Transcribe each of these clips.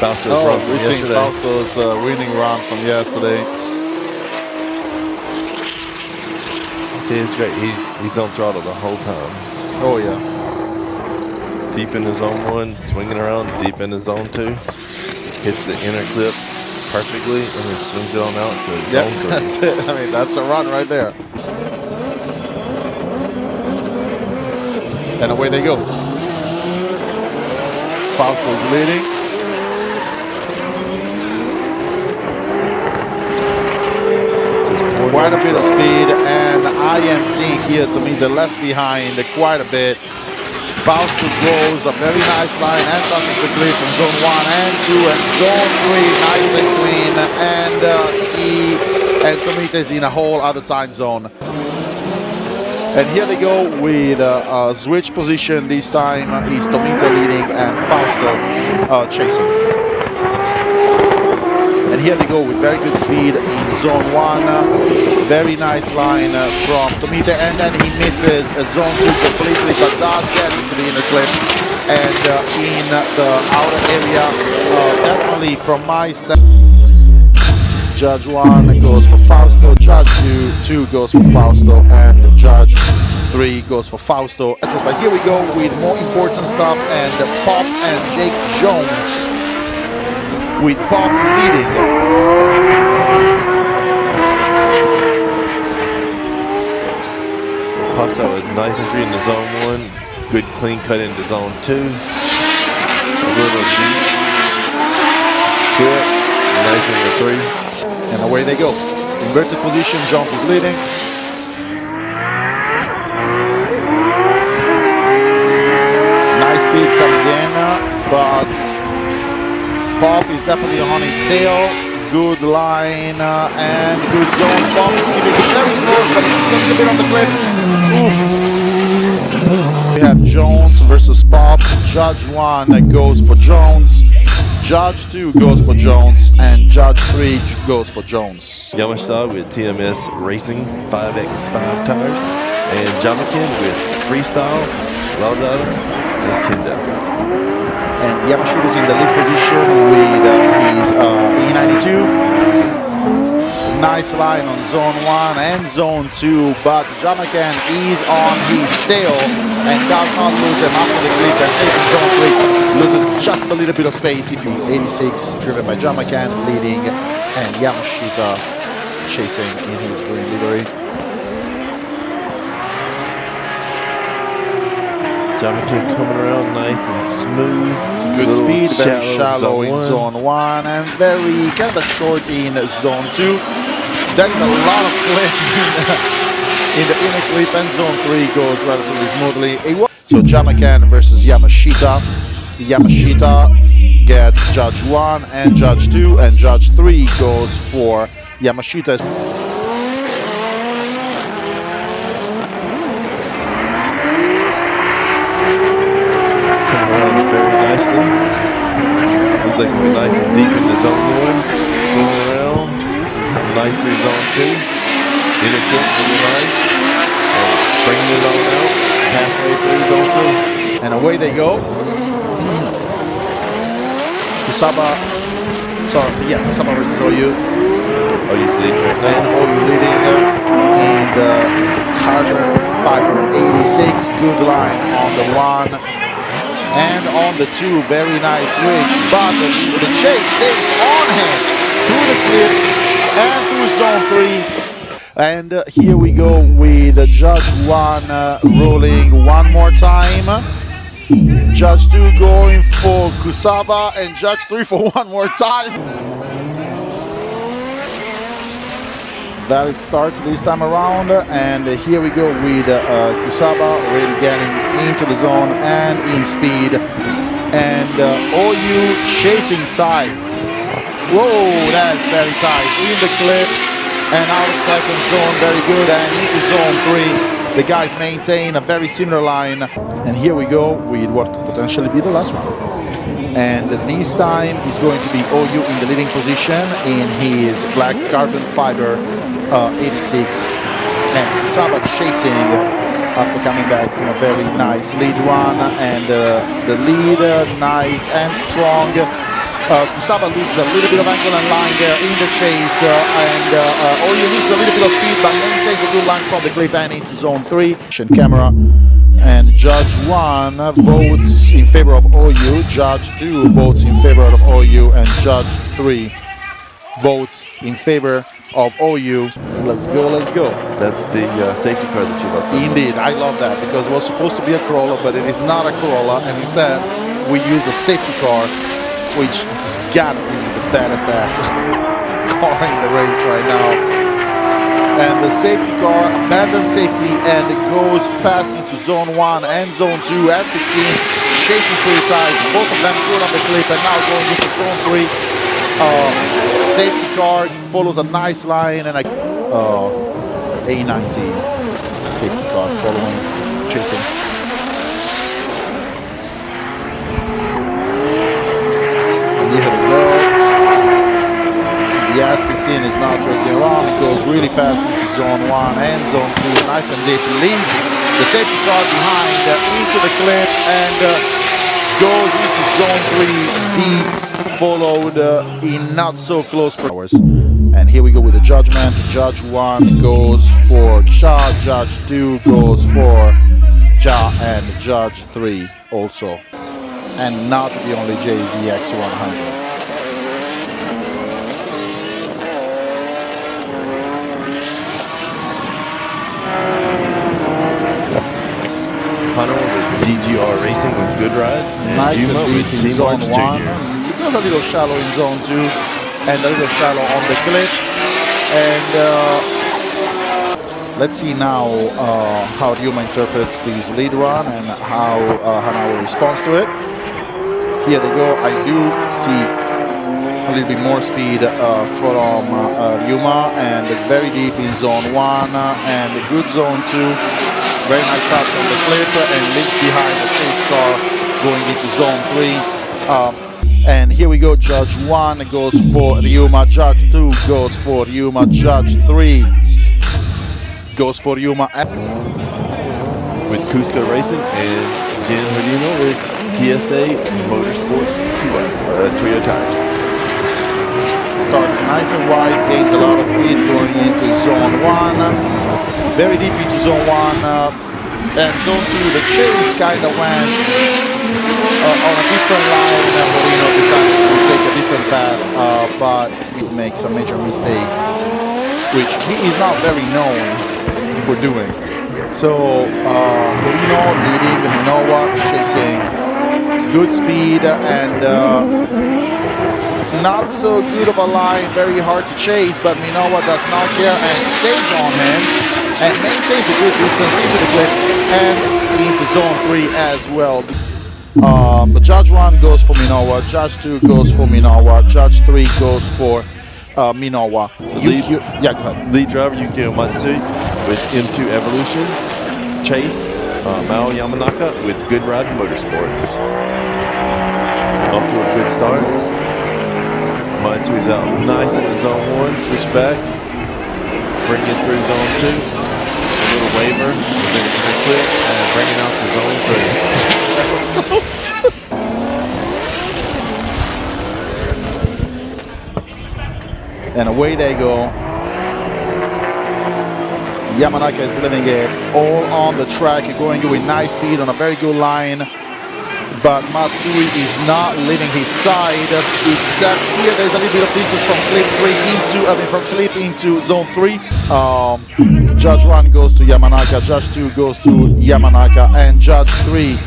Fausto's run from we've seen yesterday. Fausto's winning run from yesterday. It's great. He's on throttle the whole time. Oh yeah. Deep in the zone 1, swinging around, deep in the zone 2. Hits the inner clip perfectly and then swings it on out to zone 3. That's it. I mean, that's a run right there. And away they go. Fausto's leading. Quite a bit of speed, and I am seeing here to me the left behind quite a bit. Fausto draws a very nice line and touches the grid from zone 1 and 2 and zone 3, nice and clean, and Tomita is in a whole other time zone. And here they go with a switch position. This time is Tomita leading and Fausto chasing. And here they go with very good speed in zone 1. Very nice line from Tomita, and then he misses zone 2 completely, but does get into the inner clip. And in the outer area, definitely from my Judge 1 goes for Fausto, Judge 2 goes for Fausto, and Judge 3 goes for Fausto. But here we go with more important stuff, and Pop and Jake Jones, with Pop leading. Pops out with nice entry into zone 1. Good clean cut into zone 2. A little deep. Quick. Nice into 3. And away they go. Inverted position, Jones is leading. Nice speed coming in, but Pop is definitely on his tail. Good line and good zones. Pop is keeping it very close, but it's a little bit on the cliff. Oof. We have Jones versus Pop. Judge 1 goes for Jones. Judge 2 goes for Jones, and Judge 3 goes for Jones. Yamashita with TMS Racing 5x5 tires, and Jamakin with Freestyle, Laudata, and Kenda. And Yamashita is in the lead position with his E92. Nice line on zone 1 and zone 2, but Jamakan is on his tail and does not lose them after the clip, and taking zone 3 loses just a little bit of space. If he 86 driven by Jamakan leading, and Yamashita chasing in his green livery. Jamakin coming around nice and smooth. Good speed, very shallow in zone zone 1 and very kind of short in zone 2. That is a lot of clip in the inner clip, and zone 3 goes relatively smoothly. So Jamakan versus Yamashita. Yamashita gets Judge 1 and Judge 2, and Judge 3 goes for Yamashita. Looks like we're nice and deep in the zone 1. Swinging around. Nice through zone 2. Inner clip really nice. And bringing it on out. Halfway through zone 2. And away they go. Kusaba versus OU. OU's leading right now. And OU leading in the carbon fiber 86. Good line on the 1. And on the 2, very nice switch, but the chase stays on him through the clip and through zone 3. And here we go with Judge 1 rolling one more time. Judge 2 going for Kusaba, and Judge 3 for one more time. Valid start this time around, and here we go with Kusaba already getting into the zone and in speed, and OU chasing tight. Whoa, that's very tight in the clip and out of second zone, very good, and into zone 3. The guys maintain a very similar line, and here we go with what could potentially be the last round. And this time is going to be OU in the leading position in his black carbon fiber 86, and Kusaba chasing after coming back from a very nice lead run, and the lead nice and strong. Kusaba loses a little bit of angle and line there in the chase, and Oyu loses a little bit of speed, but maintains a good line from the clip and into zone 3. Camera. And Judge 1 votes in favor of OU, Judge 2 votes in favor of OU, and Judge 3 votes in favor of OU. Let's go, let's go. That's the safety car that you love so much. Indeed, I love that because it was supposed to be a Corolla, but it is not a Corolla, and instead we use a safety car, which has got to be the baddest ass car in the race right now. And the safety car abandons safety and goes fast into zone 1 and zone 2 as 15, chasing pretty tight. Both of them good on the clip and now going into zone 3. Safety car follows a nice line and A19 safety car following, chasing. And here we go. The S15 is now tracking around. It goes really fast into zone 1 and zone 2. Nice and deep. Leads the safety car behind into the clip and goes into zone 3 deep, followed in not so close hours. And here we go with the judgment. Judge 1 goes for Cha, Judge 2 goes for Ja, and Judge 3 also. And not the only JZX100. With DGR Racing with Good Ride. Nice and Yuma deep with in zone 1. Jr. It goes a little shallow in zone 2 and a little shallow on the clip. And let's see now how Yuma interprets this lead run and how Hanawa responds to it. Here they go. I do see a little bit more speed from Yuma, and very deep in zone 1 and a good zone 2. Very nice touch on the clip and leaves behind the chase car going into zone 3. And here we go, Judge 1 goes for Yuma, Judge 2 goes for Yuma, Judge 3 goes for Yuma. With Cusco Racing and Jen Hodino with TSA Motorsports Toyota tires. Starts nice and wide, gains a lot of speed going into zone 1. Very deep into zone 1 and zone 2. The chase kind of went on a different line. Moreno decided to take a different path, but he makes a major mistake, which he is not very known for doing. So Moreno leading, Minowa chasing, good speed and not so good of a line, very hard to chase, but Minowa does not care and stays on him and maintains a good distance into the clip and into zone 3 as well. But Judge 1 goes for Minowa, Judge 2 goes for Minowa, Judge 3 goes for Minowa. Yeah, go ahead. Lead driver Yukio Matsui with M2 Evolution. Chase Mao Yamanaka with Good Ride Motorsports. Off to a good start. Matsui's out nice into zone 1, switch back, bring it through zone 2, a little waiver, then a clip, and bring it out to zone 3. That was close. And away they go. Yamanaka is leaving it all on the track, going with nice speed on a very good line. But Matsui is not leaving his side, except here there's a little bit of distance from clip into zone 3. Judge 1 goes to Yamanaka, Judge 2 goes to Yamanaka, and Judge 3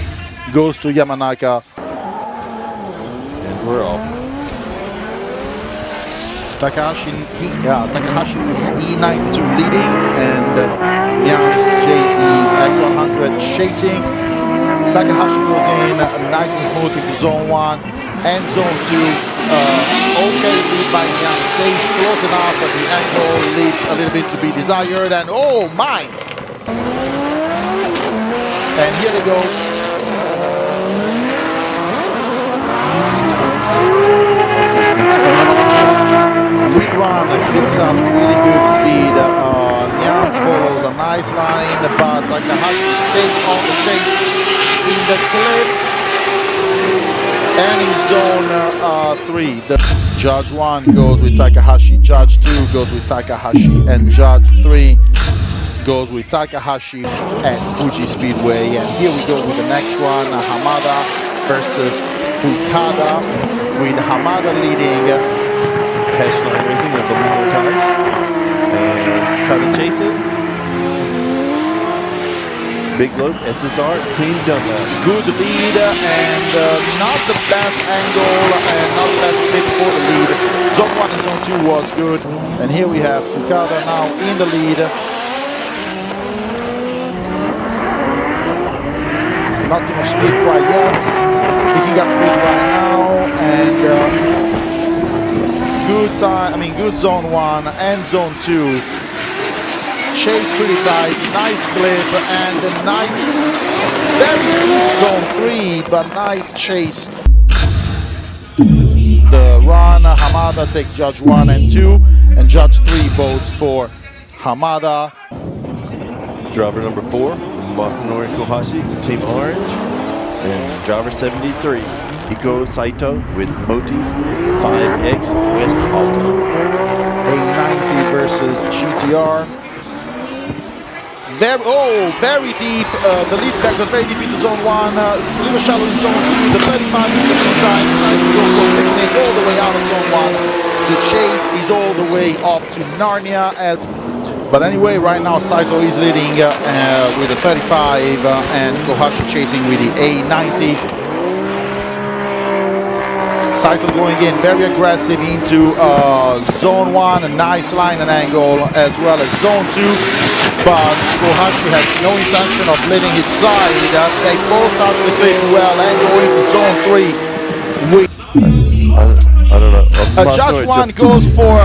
goes to Yamanaka. And we're off. Takahashi is E92 leading, and Jan's JZ X100 chasing. Takahashi goes in nice and smooth into zone 1 and zone 2. Okay, lead by Jan stays close enough, but the angle leaves a little bit to be desired. And oh my! And here they go. Lead run picks up really good speed. Nyans follows a nice line, but Takahashi stays on the chase in the clip. And in zone 3, the judge 1 goes with Takahashi, judge 2 goes with Takahashi, and judge 3 goes with Takahashi at Fuji Speedway. And here we go with the next one, Hamada versus Fukada, with Hamada leading. Hashline Racing of Baleno tires. And Carter chasing. Big Globe, SSR, Team Dunlap. Good lead and not the best angle and not the best fit for the lead. Zone 1 and zone 2 was good. And here we have Fukada now in the lead. Not too much speed quite yet. Picking up speed right now, and good time. I mean, good zone 1 and zone 2. Chase pretty tight, nice clip, and a nice, very deep zone 3, but nice chase. The run, Hamada takes judge 1 and 2, and judge 3 votes for Hamada. Driver number 4, Masanori Kohashi, Team Orange. And driver 73, Hiko Saito with Moti's 5X West Alto. A90 versus GTR. Very deep. The lead back goes very deep into zone 1. A little shallow in zone 2. The 35 in the meantime decides to go for a picnic all the way out of zone 1. The chase is all the way off to Narnia. But anyway, right now Saito is leading with the 35 and Kohashi chasing with the A90. Saito going in very aggressive into zone 1, a nice line and angle, as well as zone 2. But Kohashi has no intention of letting his side. They both touch the clip well and go into zone 3. I don't know. Judge 1 goes for,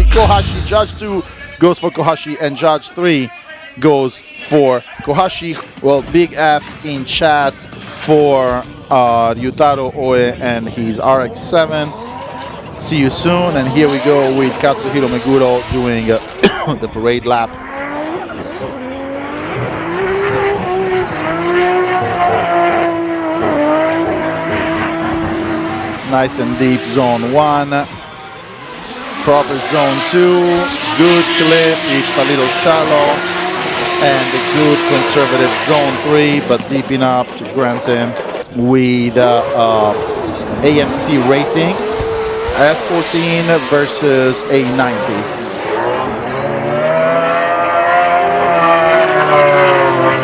Kohashi. Judge 2 goes for Kohashi, and judge 3 goes for Kohashi. Well, big F in chat for Ryutaro Oe and his RX-7. See you soon. And here we go with Katsuhiro Meguro doing the parade lap. Nice and deep zone 1. Proper zone 2. Good clip, it's a little shallow. And a good conservative zone 3, but deep enough to grant him with AMC Racing. S14 versus A90.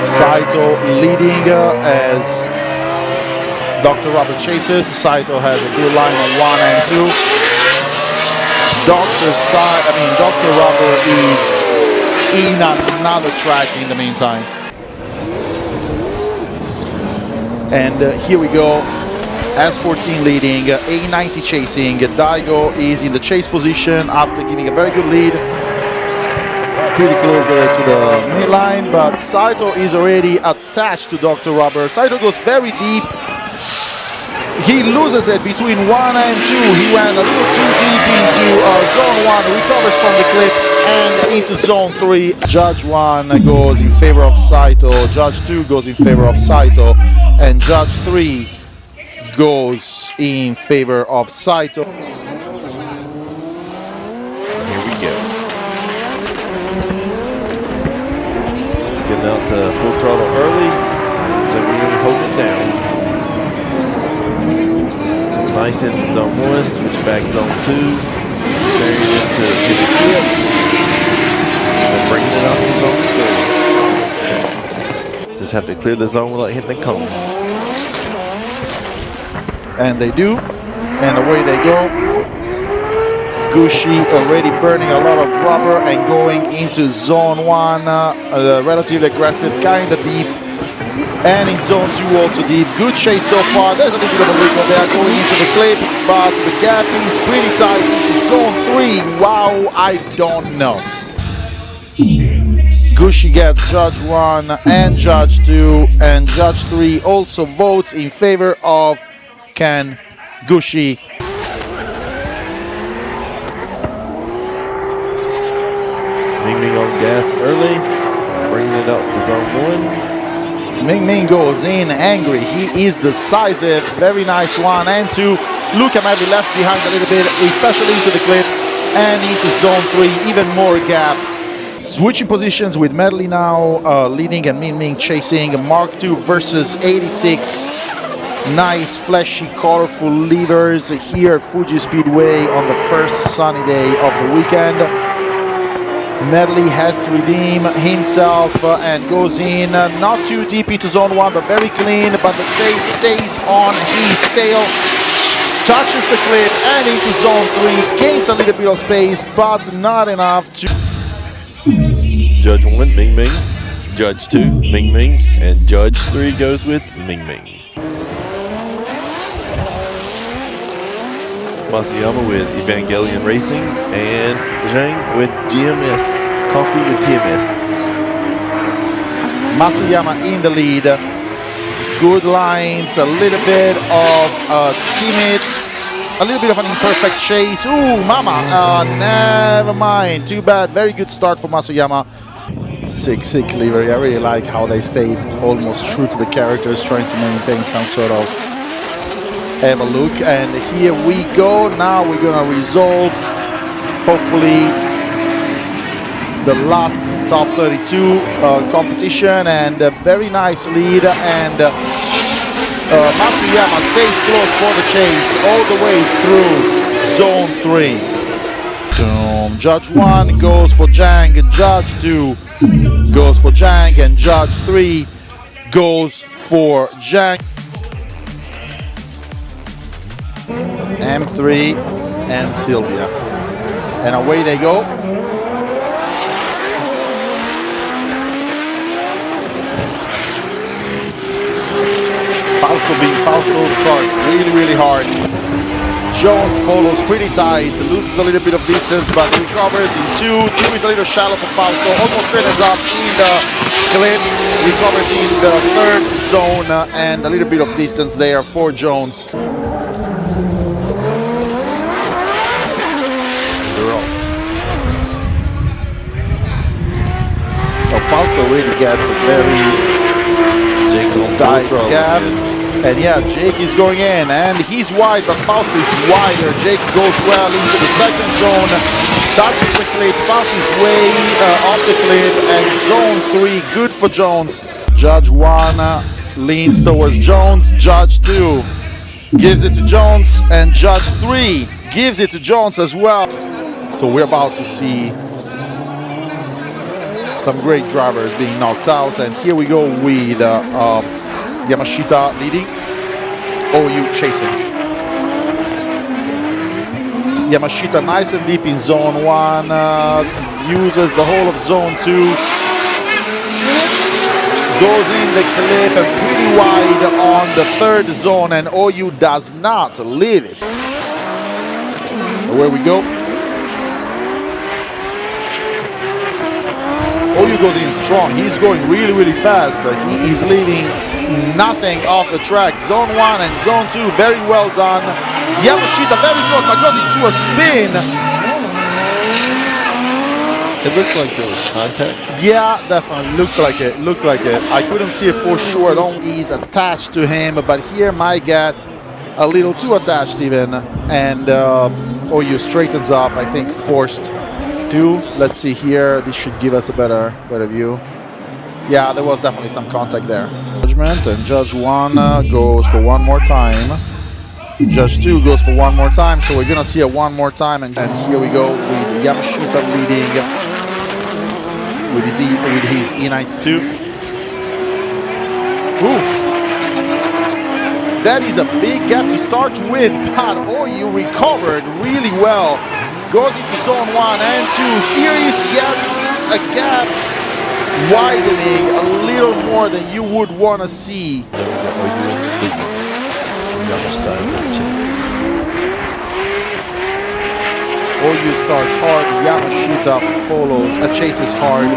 Saito leading as Dr. Robert chases. Saito has a good line on 1 and 2. Dr. Robert is in another track in the meantime. And here we go. S14 leading, A90 chasing. Daigo is in the chase position after giving a very good lead. Pretty close there to the midline, but Saito is already attached to Dr. Rubber. Saito goes very deep. He loses it between 1 and 2. He went a little too deep into zone 1, recovers from the clip and into zone 3. Judge 1 goes in favor of Saito, Judge 2 goes in favor of Saito, and Judge 3 goes in favor of Saito. Here we go. Getting out to full throttle early. Looks like we're going to hold it down. Nice in zone 1, switch back zone 2, carrying it to pivot flip, and bringing it up to zone 3. Just have to clear the zone without hitting the cone. And they do, and away they go. Gushi already burning a lot of rubber and going into zone 1, relatively aggressive, kind of deep. And in zone 2 also deep. Good chase so far. There's a little bit of a wiggle there going into the clip, but the gap is pretty tight into zone 3. Wow, I don't know. Gushi gets Judge 1 and Judge 2, and Judge 3 also votes in favor of Ken Gushi. Leaning on gas early, bringing it up to zone 1. Ming Ming goes in angry. He is decisive. Very nice one. And two, Luca might be left behind a little bit, especially into the cliff and into zone 3. Even more gap. Switching positions with Medley now leading and Ming Ming chasing. Mark II versus 86. Nice, flashy, colorful leaders here at Fuji Speedway on the first sunny day of the weekend. Medley has to redeem himself and goes in not too deep into zone 1, but very clean, but the chase stays on his tail, touches the cliff and into zone 3, gains a little bit of space, but not enough to... Judge 1, Ming Ming. Judge 2, Ming Ming. And Judge 3 goes with Ming Ming. Masuyama with Evangelion Racing and Zhang with GMS, Coffee with TMS. Masuyama in the lead. Good lines, a little bit of timid, a little bit of an imperfect chase. Ooh, mama, never mind. Too bad. Very good start for Masuyama. Sick livery. I really like how they stayed almost true to the characters, trying to maintain some sort of have a look. And here we go. Now we're gonna resolve hopefully the last top 32 competition, and a very nice lead, and Masuyama stays close for the chase all the way through zone 3. Judge 1 goes for Zhang, Judge 2 goes for Zhang, and Judge 3 goes for Zhang. M3 and Sylvia, and away they go. Fausto starts really hard. Jones follows pretty tight, loses a little bit of distance, but recovers in 2. 2 is a little shallow for Fausto, almost straightens up in the clip, recovers in the 3rd zone, and a little bit of distance there for Jones. Fausto really gets a very tight gap. And yeah, Jake is going in, and he's wide, but Fausto is wider. Jake goes well into the 2nd zone, touches the cliff, bounces way off the cliff, and zone 3, good for Jones. Judge 1 leans towards Jones, Judge 2 gives it to Jones, and Judge 3 gives it to Jones as well. So we're about to see some great drivers being knocked out, and here we go with Yamashita leading, OU chasing. Yamashita nice and deep in zone 1, uses the whole of zone 2, goes in the cliff and pretty wide on the 3rd zone, and OU does not leave it. Where we go. OU goes in strong. He's going really fast. He is leaving nothing off the track. Zone 1 and zone 2, very well done. Yamashita very close, but goes into a spin. It looks like there was contact. Yeah, definitely looked like it. I couldn't see it for sure. He's attached to him, but here might get a little too attached even, and OU straightens up. I think forced. Let's see here. This should give us a better view. Yeah, there was definitely some contact there. Judgment, and Judge 1 goes for one more time. Judge 2 goes for one more time. So we're gonna see it one more time, and here we go with Yamashita leading with his E92. Oof. That is a big gap to start with, but OU recovered really well. Goes into zone 1 and 2. Here is yet a gap widening a little more than you would want to see. OU starts hard, Yamashita follows, chases hard.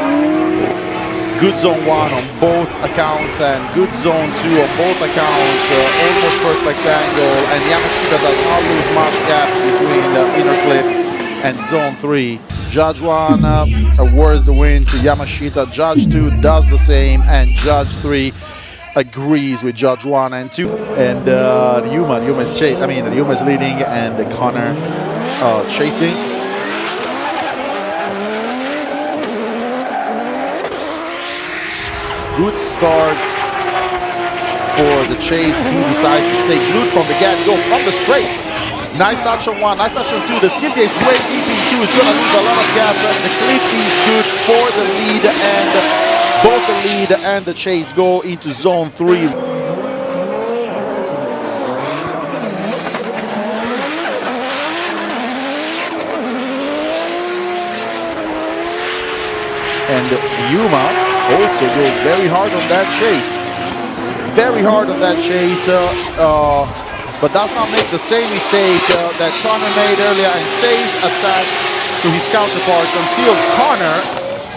Good zone 1 on both accounts and good zone 2 on both accounts. Almost perfect angle, and Yamashita does not lose much gap between the inner clip and zone 3. Judge 1 awards the win to Yamashita. Judge 2 does the same, and Judge 3 agrees with Judge 1 and 2. And Yuma is leading, and Connor chasing. Good start for the chase. He decides to stay glued from the get-go, from the straight. Nice touch on 1, nice touch on 2. The Silvia is way deep in 2. He's going to lose a lot of gas. The cliff is good for the lead, and both the lead and the chase go into zone 3. And Yuma also goes very hard on that chase. Very hard on that chase, but does not make the same mistake that Connor made earlier and stays attached to his counterpart until Connor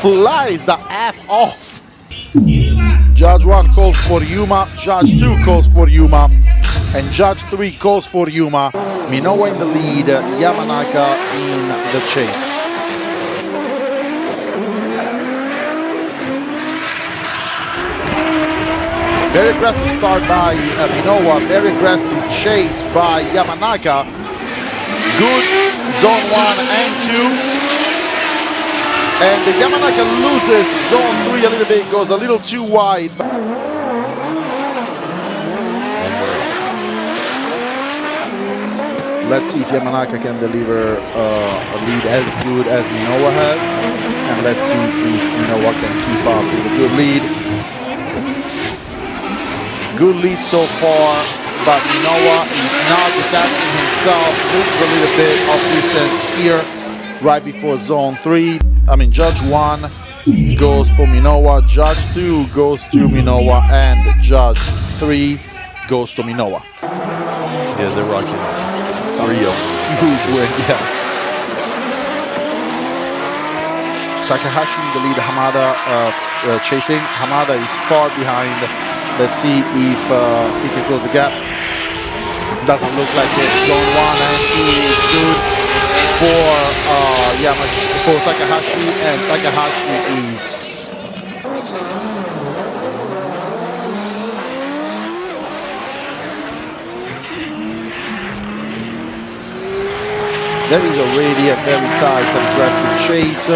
flies the F off. Judge 1 calls for Yuma, Judge 2 calls for Yuma, and Judge 3 calls for Yuma. Minowa in the lead, Yamanaka in the chase. Very aggressive start by Minowa, very aggressive chase by Yamanaka. Good zone 1 and 2. And Yamanaka loses zone 3 a little bit, goes a little too wide. Let's see if Yamanaka can deliver a lead as good as Minowa has. And let's see if Minowa can keep up with a good lead. Good lead so far, but Minowa is not detaching himself, moves a little bit off distance here, right before zone 3. Judge 1 goes for Minowa, Judge 2 goes to Minowa, and Judge 3 goes to Minowa. Yeah, they're rocking 3 of them. Huge win, yeah. Takahashi in the lead, Hamada chasing. Hamada is far behind. Let's see if he can close the gap. Doesn't look like it. Zone 1 and 2 is good for Takahashi, and Takahashi is that is already a very tight and aggressive chase.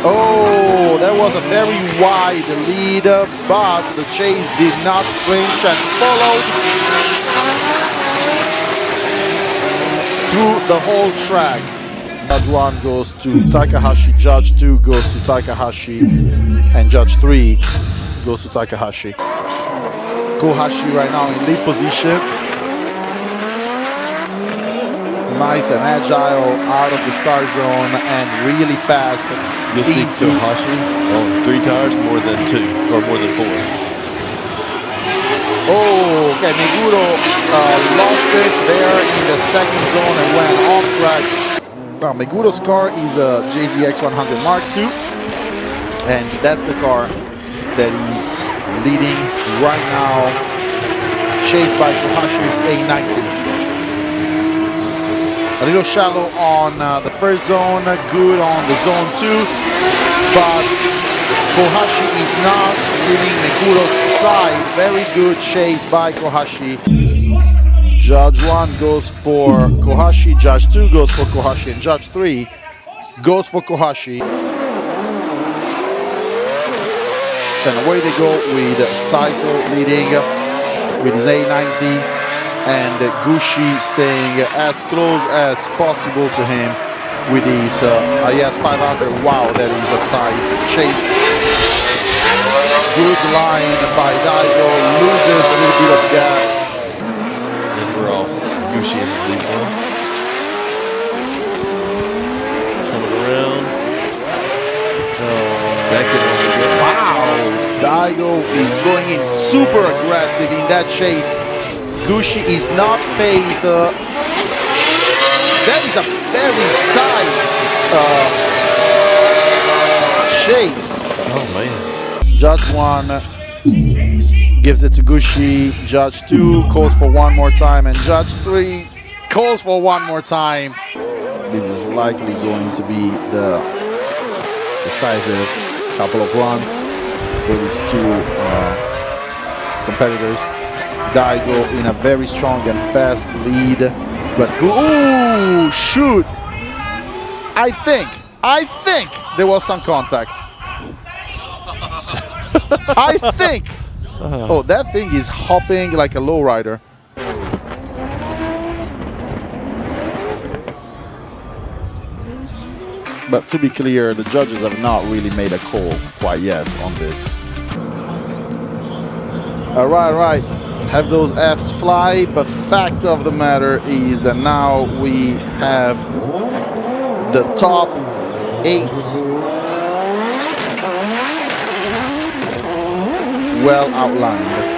Oh, that was a very wide lead, but the chase did not flinch and followed through the whole track. Judge 1 goes to Takahashi, Judge 2 goes to Takahashi, and Judge 3 goes to Takahashi. Kohashi right now in lead position. Nice and agile out of the start zone and really fast. You'll see Kohashi on 3 tires more than 2 or more than 4. Oh, okay, Meguro lost it there in the second zone and went off track. Now, Meguro's car is a JZX100 Mark II, and that's the car that is leading right now, chased by Kohashi's A90. A little shallow on the first zone, good on the zone 2, but Kohashi is not leaving Meguro's side. Very good chase by Kohashi. Judge 1 goes for Kohashi, Judge 2 goes for Kohashi, and Judge 3 goes for Kohashi. Then away they go with Saito leading with his A90. And Gushi staying as close as possible to him with his IS 500. Wow, that is a tight chase. Good line by Daigo, loses a little bit of gap. And we're off. Gushi is the lead now. Coming around. Stacking on the gas. Wow, Daigo is going in super aggressive in that chase. Gushi is not phased. That is a very tight chase. Oh man. Judge 1 gives it to Gushi. Judge 2 calls for one more time, and Judge 3 calls for one more time. This is likely going to be the decisive couple of runs for these two competitors. Daigo in a very strong and fast lead. But, ooh, shoot! I think there was some contact. I think. Oh, that thing is hopping like a lowrider. But to be clear, the judges have not really made a call quite yet on this. All right. Have those Fs fly, but fact of the matter is that now we have the top 8 well outlined.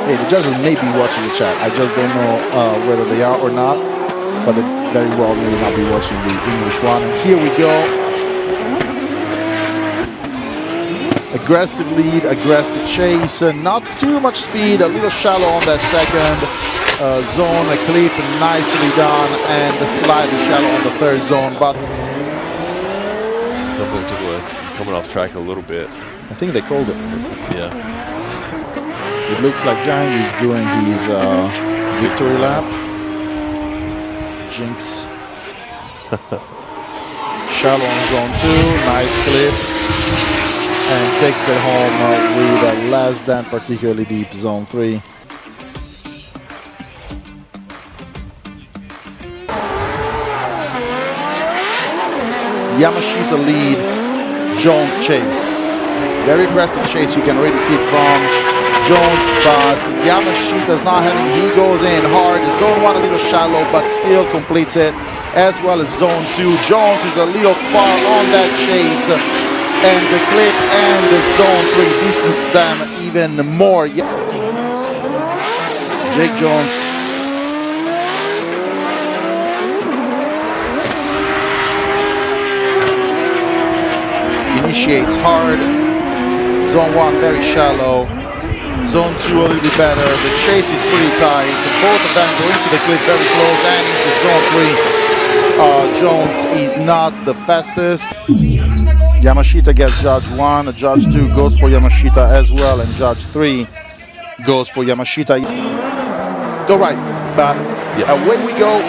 Hey, the judges may be watching the chat. I just don't know whether they are or not, but they very well may not be watching the English one. And here we go. Aggressive lead, aggressive chase, not too much speed, a little shallow on that second zone, a clip nicely done, and slightly shallow on the third zone, but Something's coming off track a little bit. I think they called it. Yeah. It looks like Zhang is doing his victory lap. Jinx. Shallow on zone 2, nice clip. And takes it home with a less than particularly deep zone 3. Yamashita lead, Jones chase. Very aggressive chase, you can already see from Jones, but Yamashita's not having, he goes in hard. Zone 1 a little shallow, but still completes it, as well as zone 2. Jones is a little far on that chase, and the clip and the zone 3 distance them even more. Jake Jones. Initiates hard. Zone 1 very shallow. Zone 2 a little bit better. The chase is pretty tight. Both of them go into the clip very close, and into zone 3. Jones is not the fastest. Yamashita gets judge 1. Judge 2 goes for Yamashita as well, and judge 3 goes for Yamashita. All right, but away we go.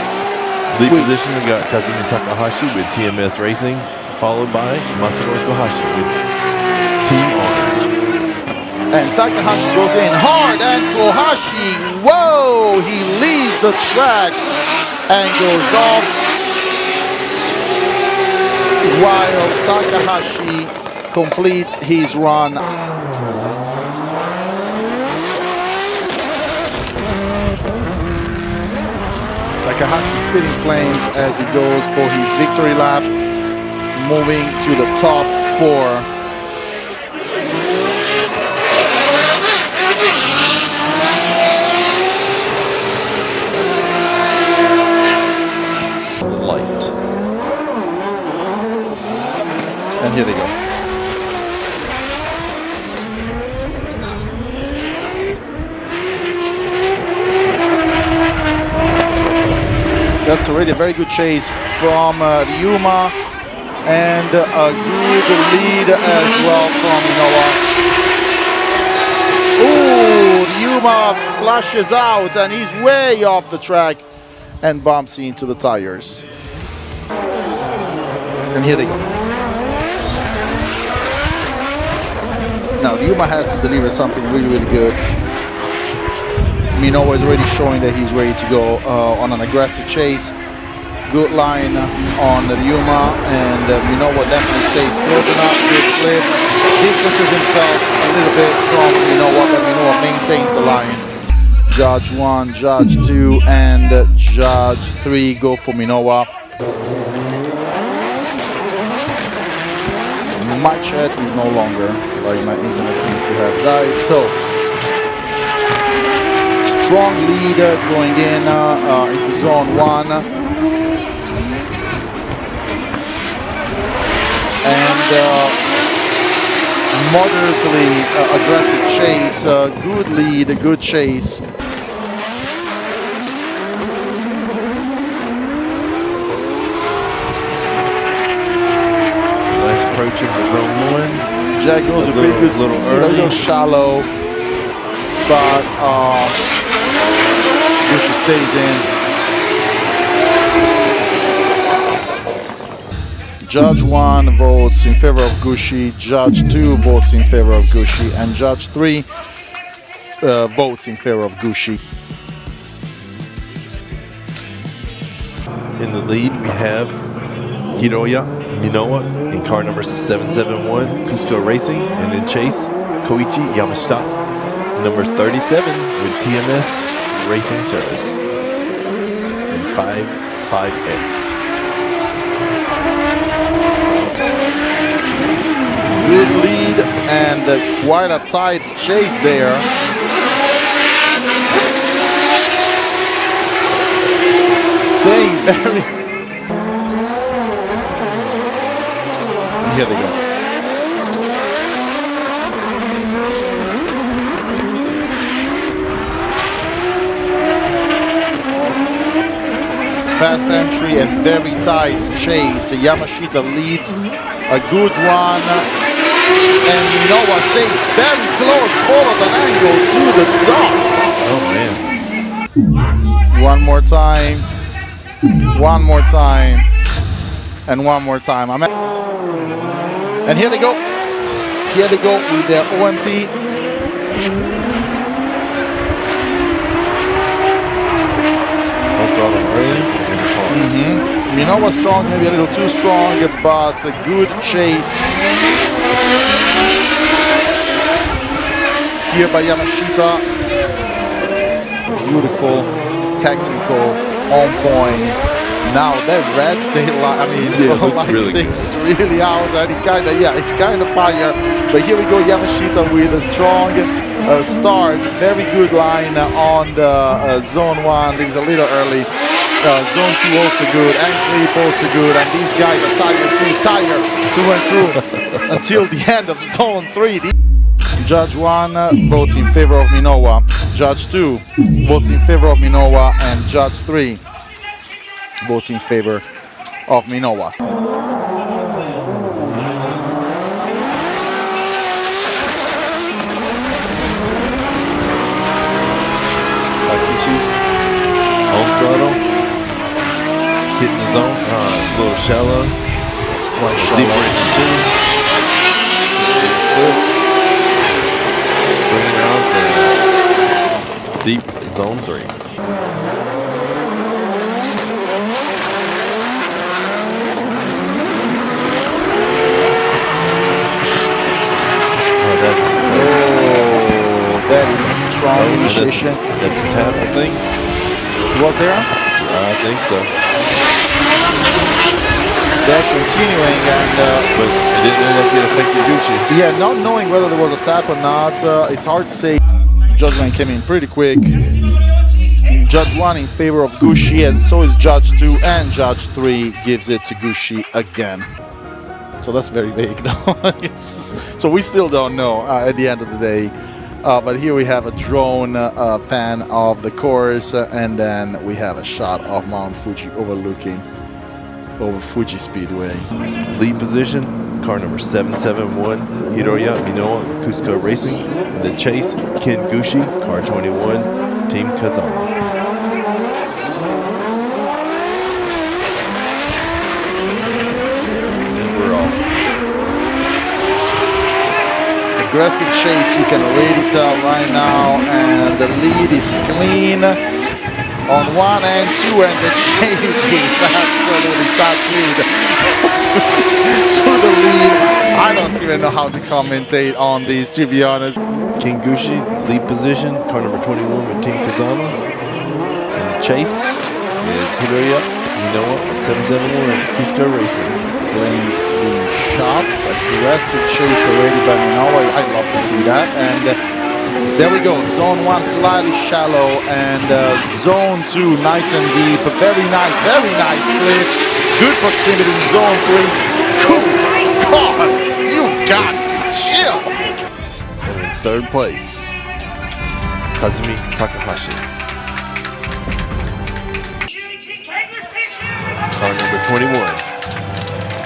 Lead position, we got Kazumi Takahashi with TMS Racing, followed by Masaru Kohashi with Team Orange. And Takahashi goes in hard, and Kohashi, whoa, he leaves the track and goes off, while Takahashi completes his run. Takahashi spitting flames as he goes for his victory lap, moving to the top 4. Light. And here they go. That's already a very good chase from Ryuma, and a good lead as well from Noah. Ooh, Ryuma flashes out, and he's way off the track and bumps into the tires. And here they go. Now Ryuma has to deliver something really, really good. Minowa is already showing that he's ready to go on an aggressive chase. Good line on Ryuma, and Minowa definitely stays close enough. Good flip. Distances himself a little bit from Minowa, but Minowa maintains the line. Judge 1, Judge 2, and Judge 3 go for Minowa. My chat is no longer, like my internet seems to have died. So, strong lead going in into zone 1. And moderately aggressive chase, good lead, a good chase. Nice approaching the zone one. Jack goes a pretty good speed, a little shallow, but Gushi stays in. Judge 1 votes in favor of Gushi, Judge 2 votes in favor of Gushi, and Judge 3 votes in favor of Gushi. In the lead, we have Hiroya Minowa in car number 771, Cusco Racing, and then chase Koichi Yamashita, number 37 with PMS Racing Service, and 5.5X. Good lead and quite a tight chase there. Staying very... Here they go. Fast entry and very tight chase. Yamashita leads a good run. And Minowa stays very close, follows an angle to the dot. Oh man. One more time. One more time. And one more time. And here they go. Here they go with their OMT. Minowa strong, maybe a little too strong, but a good chase here by Yamashita. Beautiful, technical, on point. Now that red tail light, I mean, light really sticks really out, and it kind of, it's kind of fire. But here we go, Yamashita with a strong start, very good line on the zone 1. Leaves a little early. Zone 2 also good, and Clip also good, and these guys are tired through and through until the end of zone 3. Judge 1 votes in favor of Minowa, Judge 2 votes in favor of Minowa, and Judge 3 votes in favor of Minowa. On throttle, hitting the zone, a little shallow. It's quite shallow. Bringing out the deep zone 3. Oh, that is close. That is a strong initiation. That's a tap, I think. Was there? I think so. They're continuing, and but it didn't look like it affected Gucci. Yeah, not knowing whether there was a tap or not, it's hard to say. Judgment came in pretty quick. Judge 1 in favor of Gucci, and so is Judge 2, and Judge 3 gives it to Gucci again. So that's very vague, though. So we still don't know at the end of the day. But here we have a drone pan of the course, and then we have a shot of Mount Fuji overlooking over Fuji Speedway. Lead position, car number 771, Hiroya Minowa, Cusco Racing. And the chase, Ken Gushi, car 21, Team Kazama. And we're off. Aggressive chase, you can already tell right now, and the lead is clean on 1 and 2, and the chase is absolutely tattooed to the lead. I don't even know how to commentate on these, to be honest. King Gushi, lead position, car number 21 with Team Kazama. And the chase is Hiroya Minowa, 771, Cusco Racing. Flames being shot, aggressive chase already by Minowa. I'd love to see that. And there we go, zone 1 slightly shallow, and zone 2 nice and deep. Very nice split. Good proximity in zone 3. Cool. God, you've got to chill. third place, Kazumi Takahashi. Car number 21,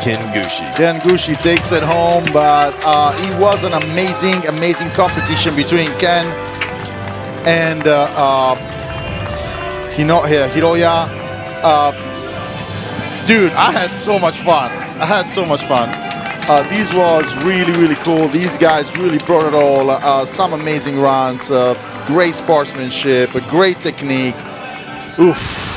Ken Gushi. Ken Gushi takes it home, but it was an amazing competition between Ken and Hiroya. Dude, I had so much fun. This was really cool. These guys really brought it all. Some amazing runs, great sportsmanship, great technique. Oof.